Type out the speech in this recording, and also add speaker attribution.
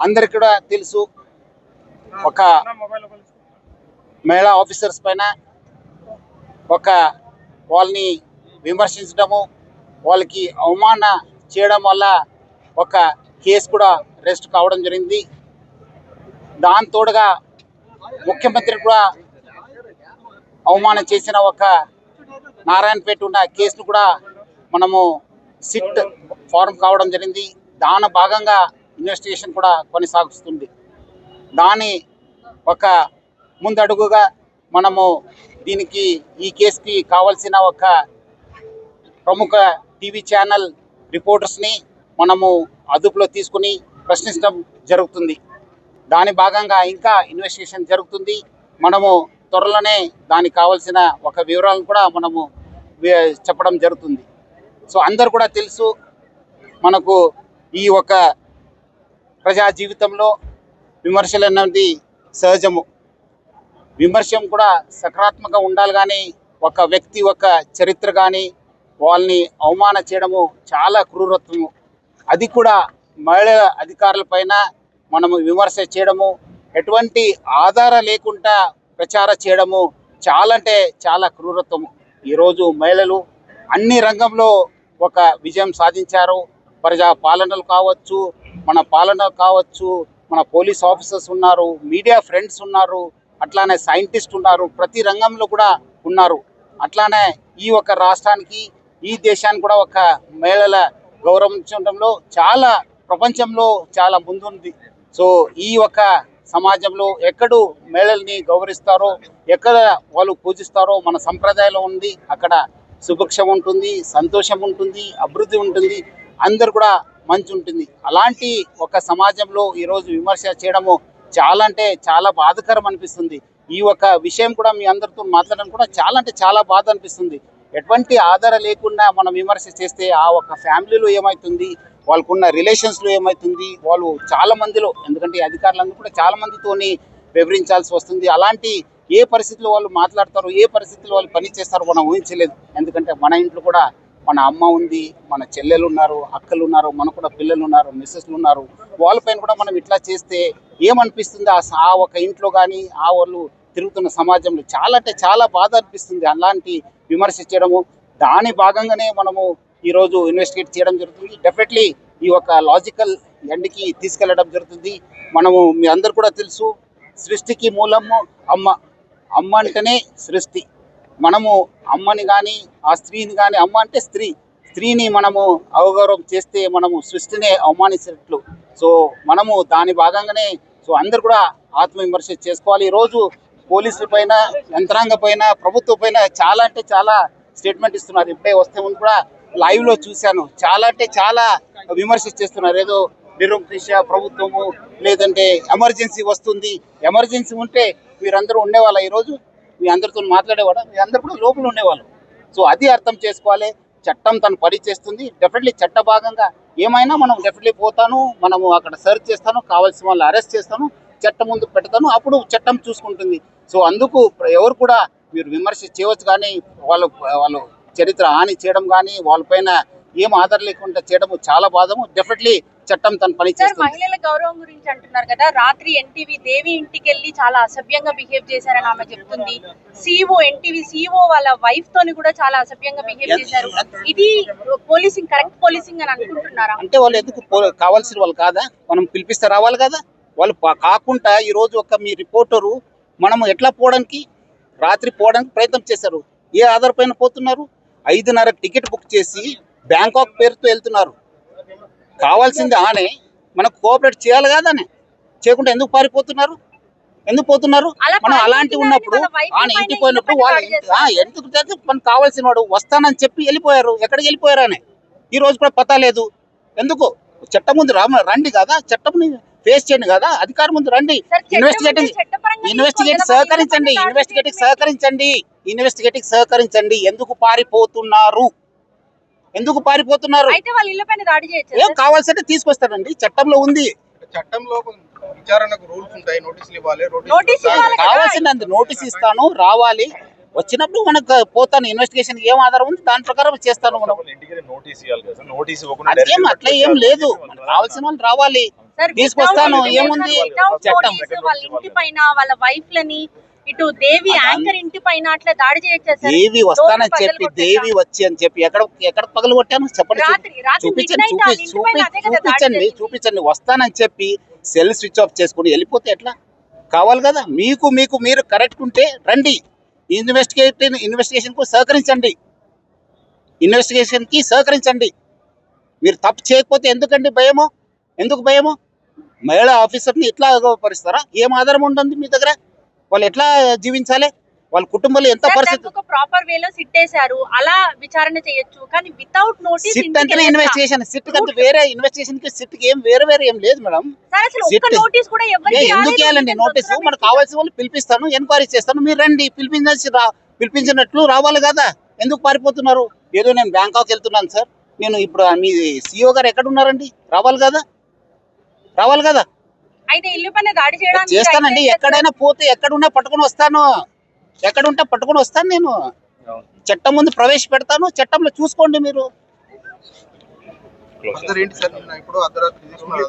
Speaker 1: అందరికి కూడా తెలుసు, ఒక మహిళా ఆఫీసర్స్ పైన ఒక వాళ్ళని విమర్శించడము, వాళ్ళకి అవమాన చేయడం వల్ల ఒక కేసు కూడా అరెస్ట్ కావడం జరిగింది. దాని తోడుగా ముఖ్యమంత్రి కూడా అవమానం చేసిన ఒక నారాయణపేట ఉన్న కేసును కూడా మనము సిట్ ఫారం కావడం జరిగింది. దాని భాగంగా ఇన్వెస్టిగేషన్ కూడా కొనసాగుతుంది. దాని ఒక ముందడుగుగా మనము దీనికి ఈ కేసుకి కావాల్సిన ఒక ప్రముఖ టీవీ ఛానల్ రిపోర్టర్స్ని మనము అదుపులో తీసుకుని ప్రశ్నించడం జరుగుతుంది. దాని భాగంగా ఇంకా ఇన్వెస్టిగేషన్ జరుగుతుంది. మనము త్వరలోనే దానికి కావాల్సిన ఒక వివరాలను కూడా మనము చెప్పడం జరుగుతుంది. సో అందరు కూడా తెలుసు, మనకు ఈ ఒక ప్రజా జీవితంలో విమర్శలు అన్నది సహజము. విమర్శం కూడా సకారాత్మకంగా ఉండాలి, కానీ ఒక వ్యక్తి ఒక చరిత్ర కానీ వాళ్ళని అవమాన చేయడము చాలా క్రూరత్వము. అది కూడా మహిళా అధికారుల పైన మనము విమర్శ చేయడము, ఎటువంటి ఆధారం లేకుండా ప్రచారం చేయడము చాలా అంటే చాలా క్రూరత్వము. ఈరోజు మహిళలు అన్ని రంగంలో ఒక విజయం సాధించారు. ప్రజా పాలనలు కావచ్చు, మన పాలన కావచ్చు, మన పోలీస్ ఆఫీసర్స్ ఉన్నారు, మీడియా ఫ్రెండ్స్ ఉన్నారు, అట్లానే సైంటిస్ట్ ఉన్నారు, ప్రతి రంగంలో కూడా ఉన్నారు. అట్లానే ఈ ఒక రాష్ట్రానికి, ఈ దేశానికి కూడా ఒక మహిళల గౌరవించడంలో చాలా ప్రపంచంలో చాలా ముందుంది. సో ఈ ఒక సమాజంలో ఎక్కడు మహిళల్ని గౌరవిస్తారో, ఎక్కడ వాళ్ళు పూజిస్తారో మన సంప్రదాయంలో ఉంది, అక్కడ సుభిక్షం ఉంటుంది, సంతోషం ఉంటుంది, అభివృద్ధి ఉంటుంది, అందరు కూడా మంచి ఉంటుంది. అలాంటి ఒక సమాజంలో ఈరోజు విమర్శ చేయడము చాలా అంటే చాలా బాధాకరం అనిపిస్తుంది. ఈ ఒక విషయం కూడా మీ అందరితో మాట్లాడడం కూడా చాలా అంటే చాలా బాధ అనిపిస్తుంది. ఎటువంటి ఆధారం లేకుండా మనం విమర్శ చేస్తే ఆ ఒక ఫ్యామిలీలో ఏమవుతుంది, వాళ్ళకున్న రిలేషన్స్లో ఏమవుతుంది, వాళ్ళు చాలా మందిలో, ఎందుకంటే అధికారులందరూ కూడా చాలా మందితోని వివరించాల్సి వస్తుంది. అలాంటి ఏ పరిస్థితిలో వాళ్ళు మాట్లాడతారో, ఏ పరిస్థితిలో వాళ్ళు పని చేస్తారో మనం ఊహించలేదు. ఎందుకంటే మన ఇంట్లో కూడా మన అమ్మ ఉంది, మన చెల్లెలు ఉన్నారు, అక్కలు ఉన్నారు, మనకు కూడా పిల్లలు ఉన్నారు, మిస్సెస్లు ఉన్నారు. వాళ్ళపైన కూడా మనం ఇట్లా చేస్తే ఏమనిపిస్తుంది ఆ ఒక ఇంట్లో కానీ ఆ వాళ్ళు తిరుగుతున్న సమాజంలో చాలా అంటే చాలా బాధ అనిపిస్తుంది. అలాంటి విమర్శ చేయడము, దాని భాగంగానే మనము ఈరోజు ఇన్వెస్టిగేట్ చేయడం జరుగుతుంది. డెఫినెట్లీ ఈ ఒక లాజికల్ ఎండ్కి తీసుకెళ్లడం జరుగుతుంది. మనము మీ అందరు కూడా తెలుసు, సృష్టికి మూలము అమ్మ. అమ్మ అంటేనే సృష్టి. మనము అమ్మని కానీ ఆ స్త్రీని కానీ, అమ్మ అంటే స్త్రీని మనము అవగౌరవం చేస్తే మనము సృష్టినే అవమానించినట్లు. సో మనము దాని భాగంగానే అందరు కూడా ఆత్మవిమర్శ చేసుకోవాలి. ఈరోజు పోలీసుల పైన, యంత్రాంగ పైన, ప్రభుత్వం పైన చాలా అంటే చాలా స్టేట్మెంట్ ఇస్తున్నారు. ఇప్పుడే వస్తే ముందు కూడా లైవ్లో చూశాను, చాలా అంటే చాలా విమర్శ చేస్తున్నారు. ఏదో నిరంకుశ ప్రభుత్వము, లేదంటే ఎమర్జెన్సీ వస్తుంది, ఎమర్జెన్సీ ఉంటే వీరందరూ ఉండేవాళ్ళ, ఈరోజు మీ అందరితో మాట్లాడేవాడు, మీ అందరు కూడా లోపల ఉండేవాళ్ళు. సో అది అర్థం చేసుకోవాలి. చట్టం తను పని చేస్తుంది. డెఫినెట్లీ చట్ట భాగంగా ఏమైనా మనం డెఫినెట్లీ పోతాను, మనము అక్కడ సర్చ్ చేస్తాను, కావాల్సిన వాళ్ళు అరెస్ట్ చేస్తాను, చట్టం ముందు పెడతాను, అప్పుడు చట్టం చూసుకుంటుంది. సో అందుకు ఎవరు కూడా మీరు విమర్శ చేయవచ్చు, కానీ వాళ్ళు చరిత్ర హాని చేయడం కానీ వాళ్ళపైన ఏం ఆధారం లేకుండా చేయడం చాలా బాధము. డెఫినెట్లీ చట్టం తన పని చేస్తుంది.
Speaker 2: మహిళల గౌరవం గురించి అంటున్నారు కదా, రాత్రి ఎన్టీవీ దేవి ఇంటికి వెళ్ళి చాలా అసభ్యంగా బిహేవ్ చేశారని ఆమె చెప్తుంది. ఎన్టీవీ సిఇఓ వాళ్ళ వైఫ్ తోని కూడా చాలా అసభ్యంగా బిహేవ్ చేశారు. ఇది పోలీసింగ్, కరెక్ట్ పోలీసింగ్ అని అనుకుంటున్నారా?
Speaker 1: అంటే వాళ్ళు ఎందుకు కావాల్సిన వాళ్ళు కాదా? మనం పిలిపిస్తే రావాలి కదా. వాళ్ళు కాకుండా ఈరోజు ఒక మీ రిపోర్టరు మనము ఎట్లా పోవడానికి, రాత్రి పోవడానికి ప్రయత్నం చేశారు. ఏ ఆధార్ పైన పోతున్నారు? 5:30 టికెట్ బుక్ చేసి బ్యాంకాక్ పేరుతో వెళ్తున్నారు. కావాల్సింది ఆనే, మనకు కోఆపరేట్ చేయాలి కాదనే, చేయకుండా ఎందుకు పారిపోతున్నారు? ఎందుకు పోతున్నారు? మనం అలాంటి ఉన్నప్పుడు ఆయన ఇంటికి పోయినప్పుడు వాళ్ళు ఎందుకు మనకు కావాల్సిన వాడు వస్తానని చెప్పి వెళ్ళిపోయారు. ఎక్కడికి వెళ్ళిపోయారు అని ఈ రోజు కూడా పతా లేదు. ఎందుకు? చట్టం ముందు రండి కదా, చట్టం ఫేస్ చేయండి కదా, అధికారం ముందు రండి. ఇన్వెస్టిగేటింగ్ సహకరించండి. ఎందుకు పారిపోతున్నారు? ఏం కావాల్సింటే తీసుకొస్తారండి, చట్టంలో ఉంది.
Speaker 3: చట్టంలో విచారణకు రూల్స్ ఉంటాయి, నోటీసులు ఇవ్వాలి.
Speaker 1: కావాల్సింది నోటీస్ ఇస్తాను, రావాలి. వచ్చినప్పుడు మనకు పోతాను, ఇన్వెస్టిగేషన్ ఏం ఆధారం ఉంది దాని ప్రకారం చేస్తాను. మనం
Speaker 3: నోటీస్ ఇవ్వాలి కదా, నోటీస్ ఇవ్వకుండా
Speaker 1: అట్లా ఏం లేదు, కావాల్సిన వాళ్ళు రావాలి.
Speaker 2: సార్,
Speaker 1: తీసుకొస్తాను,
Speaker 2: without
Speaker 1: ఏముంది
Speaker 2: without
Speaker 1: చట్టం.
Speaker 2: notice వాళ్ళ ఇంటి పైన వాళ్ళ వైఫ్ లని ఇటు దేవి యాంకర్ ఇంటి పైన అట్లా దాడి చేయొచ్చా సార్?
Speaker 1: దేవి వస్తానని
Speaker 2: డోర్లు
Speaker 1: చెప్పి
Speaker 2: పగలగొట్టొచ్చా?
Speaker 1: దేవి వచ్చి అని చెప్పి ఎక్కడ పగలు కొట్టాను చెప్పండి.
Speaker 2: రాత్రి
Speaker 1: చూపించండి
Speaker 2: midnight ఆ ఇంటి పైన అదే కదా దాడి
Speaker 1: చూపించండి
Speaker 2: జరిగింది.
Speaker 1: చూపించండి. వస్తానని చెప్పి సెల్ స్విచ్ ఆఫ్ చేసుకుని వెళ్ళిపోతే ఎట్లా? కావాలి కదా మీకు మీరు కరెక్ట్ ఉంటే రండి, ఇన్వెస్టిగేషన్ కు సహకరించండి, ఇన్వెస్టిగేషన్ కి సహకరించండి. మీరు తప్పు చేయకపోతే ఎందుకండి భయము? ఎందుకు భయము? మహిళా ఆఫీసర్ని ఎట్లా పరిస్తారా? ఏం ఆధారం ఉంటుంది మీ దగ్గర? వాళ్ళు ఎట్లా జీవించాలి? వాళ్ళ కుటుంబంలో ఎంత పరిస్థితి?
Speaker 2: ఒక ప్రాపర్ వేలో సిట్ వేశారు, అలా విచారణ చేయొచ్చు. కానీ వితౌట్ నోటీస్
Speaker 1: సిట్ అంటేనే ఇన్వెస్టిగేషన్. సిట్ కంటే వేరే ఇన్వెస్టిగేషన్ కి సిట్ కి ఏం వేరే ఏం లేదు మేడం.
Speaker 2: సార్ అసలు ఒక్క
Speaker 1: సిట్
Speaker 2: నోటీస్ కూడా ఎవరికి
Speaker 1: ఎందుకు ఇవ్వాలండి నోటీసు? మనకు కావాల్సిన వాళ్ళు పిలిపిస్తాను, ఎంక్వైరీ చేస్తాను, మీరు రండి. పిలిపించినట్లు రావాలి కదా. ఎందుకు పారిపోతున్నారు? ఏదో నేను బ్యాంకాక్ వెళ్తున్నాను సార్, నేను ఇప్పుడు మీ సిఇఓ గారు ఎక్కడ ఉన్నారండి? రావాలి కదా.
Speaker 2: అయితే ఇల్లు పైన దాడి చేయడానికి
Speaker 1: చేస్తానండి. ఎక్కడైనా పోతే ఎక్కడున్నా పట్టుకొని వస్తాను నేను. చట్టం ముందు ప్రవేశపెడతాను, చట్టంలో చూసుకోండి మీరు.
Speaker 3: ఏంటి సార్ ఇప్పుడు అర్ధరాత్రి తీసుకున్నారు.